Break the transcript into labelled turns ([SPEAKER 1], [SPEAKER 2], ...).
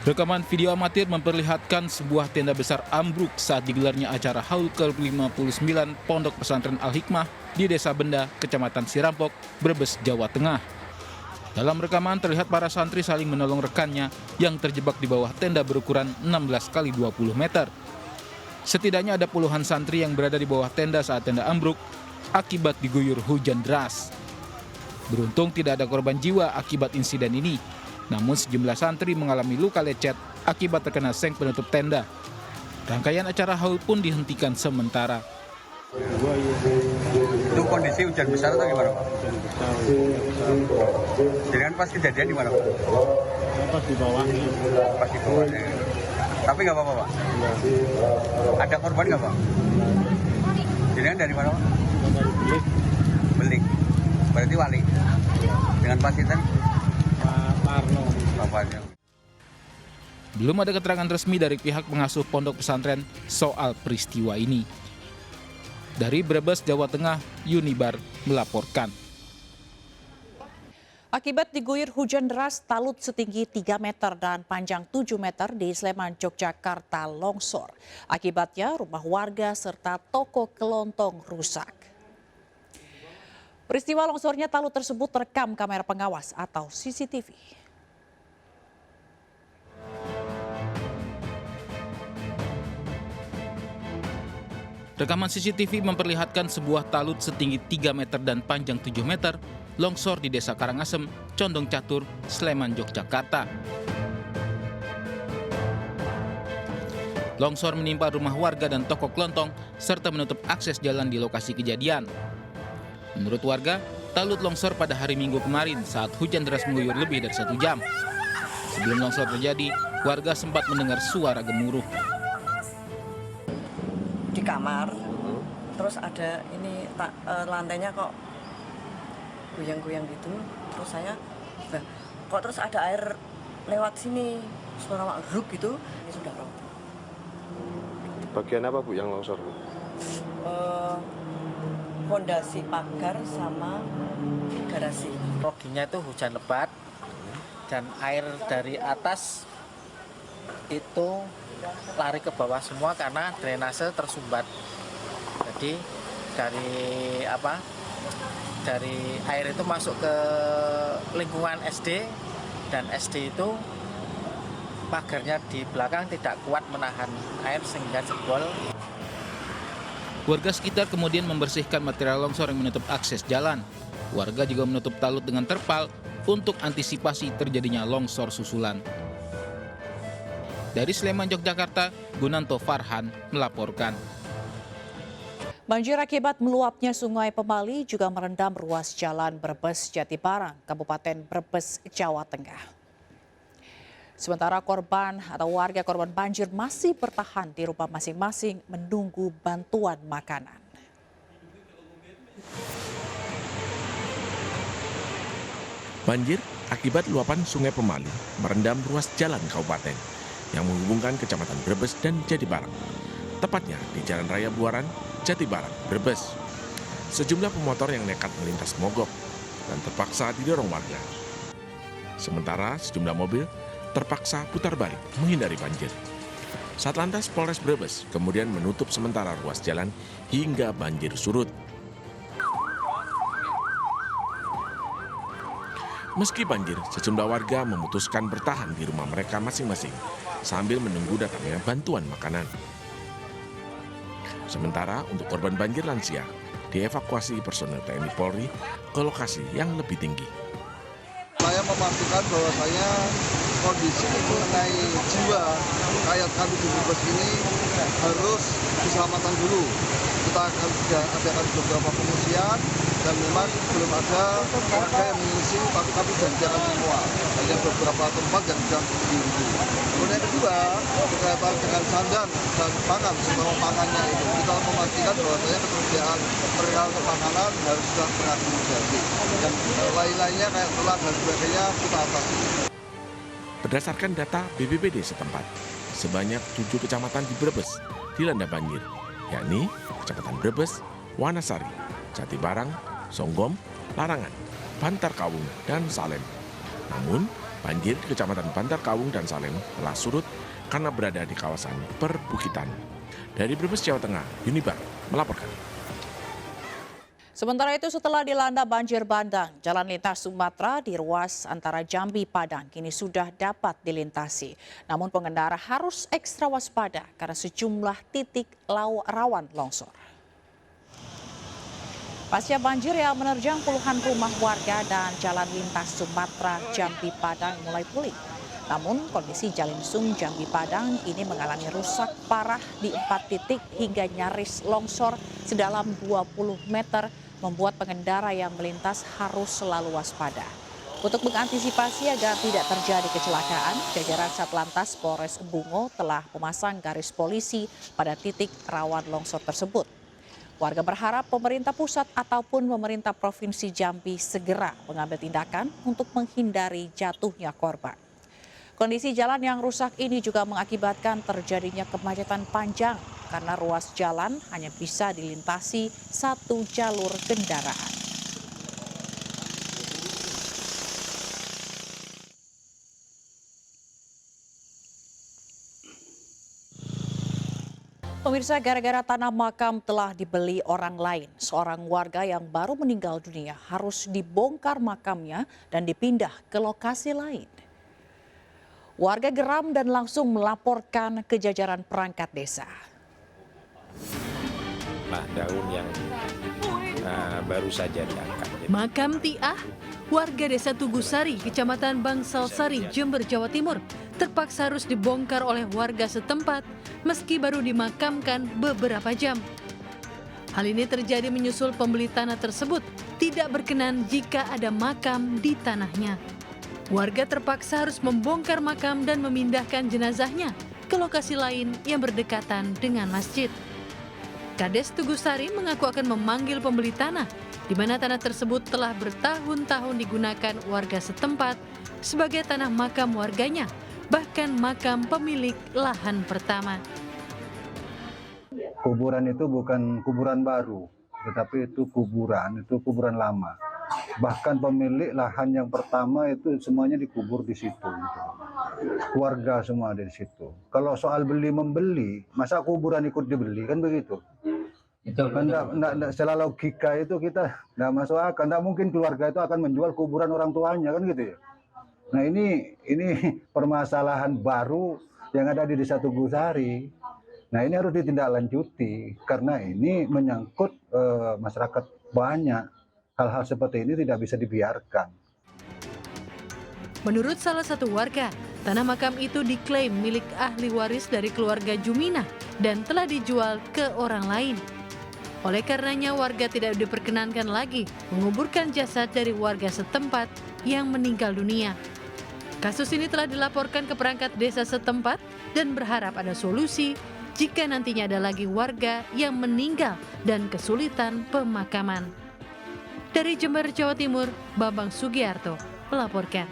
[SPEAKER 1] Rekaman video amatir memperlihatkan sebuah tenda besar ambruk saat digelarnya acara HAUL ke-59 Pondok Pesantren Al-Hikmah di Desa Benda, Kecamatan Sirampok, Brebes, Jawa Tengah. Dalam rekaman terlihat para santri saling menolong rekannya yang terjebak di bawah tenda berukuran 16 x 20 meter. Setidaknya ada puluhan santri yang berada di bawah tenda saat tenda ambruk akibat diguyur hujan deras. Beruntung tidak ada korban jiwa akibat insiden ini. Namun sejumlah santri mengalami luka lecet akibat terkena seng penutup tenda. Rangkaian acara haul pun dihentikan sementara.
[SPEAKER 2] Itu kondisi hujan besar atau gimana, Pak?
[SPEAKER 3] Hujan besar.
[SPEAKER 2] Jadi kan pas kejadian di mana, Pak?
[SPEAKER 3] Pas di bawahnya.
[SPEAKER 2] Pas di bawahnya. Tapi nggak apa-apa, Pak? Ada korban nggak, Pak? Jadi kan dari mana, Pak?
[SPEAKER 3] Dari Belik.
[SPEAKER 2] Belik. Berarti wali. Dengan pasien
[SPEAKER 3] Pak Parno.
[SPEAKER 2] bapaknya.
[SPEAKER 1] Belum ada keterangan resmi dari pihak pengasuh pondok pesantren soal peristiwa ini. Dari Brebes, Jawa Tengah, Yunibar melaporkan.
[SPEAKER 4] Akibat diguyur hujan deras, talut setinggi 3 meter dan panjang 7 meter di Sleman, Yogyakarta longsor. Akibatnya rumah warga serta toko kelontong rusak. Peristiwa longsornya talut tersebut terekam kamera pengawas atau CCTV.
[SPEAKER 1] Rekaman CCTV memperlihatkan sebuah talut setinggi 3 meter dan panjang 7 meter longsor di Desa Karangasem, Condong Catur, Sleman, Yogyakarta. Longsor menimpa rumah warga dan toko kelontong serta menutup akses jalan di lokasi kejadian. Menurut warga, talut longsor pada hari Minggu kemarin saat hujan deras mengguyur lebih dari 1 jam. Sebelum longsor terjadi, warga sempat mendengar suara gemuruh.
[SPEAKER 5] Di kamar, terus ada ini lantainya kok goyang-goyang gitu, terus saya kok terus ada air lewat sini, suara magrub gitu, ini sudah roboh.
[SPEAKER 6] Bagian apa, Bu, yang longsor, Bu?
[SPEAKER 5] Fondasi pagar sama garasi.
[SPEAKER 7] Kronologinya itu hujan lebat dan air dari atas itu lari ke bawah semua karena drainase tersumbat. Jadi dari air itu masuk ke lingkungan SD dan SD itu pagarnya di belakang tidak kuat menahan air sehingga jebol.
[SPEAKER 1] Warga sekitar kemudian membersihkan material longsor yang menutup akses jalan. Warga juga menutup talut dengan terpal untuk antisipasi terjadinya longsor susulan. Dari Sleman, Yogyakarta, Gunanto Farhan melaporkan.
[SPEAKER 4] Banjir akibat meluapnya Sungai Pemali juga merendam ruas jalan Brebes Jatibarang, Kabupaten Brebes, Jawa Tengah. Sementara korban atau warga korban banjir masih bertahan di rumah masing-masing menunggu bantuan makanan.
[SPEAKER 8] Banjir akibat luapan Sungai Pemali merendam ruas jalan kabupaten yang menghubungkan Kecamatan Brebes dan Jatibarang. Tepatnya di Jalan Raya Buaran, Jatibarang, Brebes. Sejumlah pemotor yang nekat melintas mogok dan terpaksa didorong warga. Sementara sejumlah mobil terpaksa putar balik menghindari banjir. Satlantas Polres Brebes kemudian menutup sementara ruas jalan hingga banjir surut. Meski banjir, sejumlah warga memutuskan bertahan di rumah mereka masing-masing sambil menunggu datangnya bantuan makanan. Sementara untuk korban banjir lansia, dievakuasi personel TNI Polri ke lokasi yang lebih tinggi.
[SPEAKER 9] Saya memastikan bahwasanya kondisi mengenai jiwa rakyat kami di Brebes ini harus diselamatkan dulu. Kita akan adakan beberapa pengungsian dan memang belum ada warga yang mengungsi, tapi kami janjikan semua. Hanya beberapa tempat yang sedang dihuni. Kemudian yang kedua, berkaitan dengan sandang dan pangan, semua pangannya itu kita memastikan bahwasanya ketersediaan peralatan kepakanan harus sudah terakomodasi. Dan lain-lainnya kayak telur dan sebagainya kita atasi.
[SPEAKER 8] Berdasarkan data BPBD setempat, sebanyak 7 kecamatan di Brebes dilanda banjir, yakni Kecamatan Brebes, Wanasari, Jatibarang, Songgom, Larangan, Bantar Kawung, dan Salem. Namun, Banjir di Kecamatan Bantar Kawung dan Salem telah surut karena berada di kawasan perbukitan. Dari Brebes, Jawa Tengah, Yunibar melaporkan.
[SPEAKER 4] Sementara itu setelah dilanda banjir bandang, jalan lintas Sumatera di ruas antara Jambi Padang kini sudah dapat dilintasi. Namun pengendara harus ekstra waspada karena sejumlah titik rawan longsor. Pasca banjir yang menerjang puluhan rumah warga dan jalan lintas Sumatera Jambi Padang mulai pulih. Namun kondisi Jalinsung Jambi Padang kini mengalami rusak parah di 4 titik hingga nyaris longsor sedalam 20 meter membuat pengendara yang melintas harus selalu waspada. Untuk mengantisipasi agar tidak terjadi kecelakaan, jajaran Satlantas Polres Bungo telah memasang garis polisi pada titik rawan longsor tersebut. Warga berharap pemerintah pusat ataupun pemerintah Provinsi Jambi segera mengambil tindakan untuk menghindari jatuhnya korban. Kondisi jalan yang rusak ini juga mengakibatkan terjadinya kemacetan panjang karena ruas jalan hanya bisa dilintasi satu jalur kendaraan. Pemirsa, gara-gara tanah makam telah dibeli orang lain, seorang warga yang baru meninggal dunia harus dibongkar makamnya dan dipindah ke lokasi lain. Warga geram dan langsung melaporkan ke jajaran perangkat desa.
[SPEAKER 10] Daun yang baru saja diangkat.
[SPEAKER 11] Makam Tiah, warga desa Tugusari, Kecamatan Bangsalsari, Jember, Jawa Timur, terpaksa harus dibongkar oleh warga setempat meski baru dimakamkan beberapa jam. Hal ini terjadi menyusul pembeli tanah tersebut tidak berkenan jika ada makam di tanahnya. Warga terpaksa harus membongkar makam dan memindahkan jenazahnya ke lokasi lain yang berdekatan dengan masjid. Kades Tugusari mengaku akan memanggil pembeli tanah, di mana tanah tersebut telah bertahun-tahun digunakan warga setempat sebagai tanah makam warganya, bahkan makam pemilik lahan pertama.
[SPEAKER 9] Kuburan itu bukan kuburan baru, tetapi itu kuburan lama. Bahkan pemilik lahan yang pertama itu semuanya dikubur di situ. Gitu. Keluarga semua ada di situ. Kalau soal beli-membeli, masa kuburan ikut dibeli, kan begitu? Kan secara logika itu kita nggak masuk akal. Nggak mungkin keluarga itu akan menjual kuburan orang tuanya, kan gitu ya? Nah ini permasalahan baru yang ada di Desa Tugusari. Nah ini harus ditindaklanjuti karena ini menyangkut masyarakat banyak. Hal-hal seperti ini tidak bisa dibiarkan.
[SPEAKER 11] Menurut salah satu warga, tanah makam itu diklaim milik ahli waris dari keluarga Juminah dan telah dijual ke orang lain. Oleh karenanya warga tidak diperkenankan lagi menguburkan jasad dari warga setempat yang meninggal dunia. Kasus ini telah dilaporkan ke perangkat desa setempat dan berharap ada solusi jika nantinya ada lagi warga yang meninggal dan kesulitan pemakaman. Dari Jember, Jawa Timur, Bambang Sugiarto melaporkan.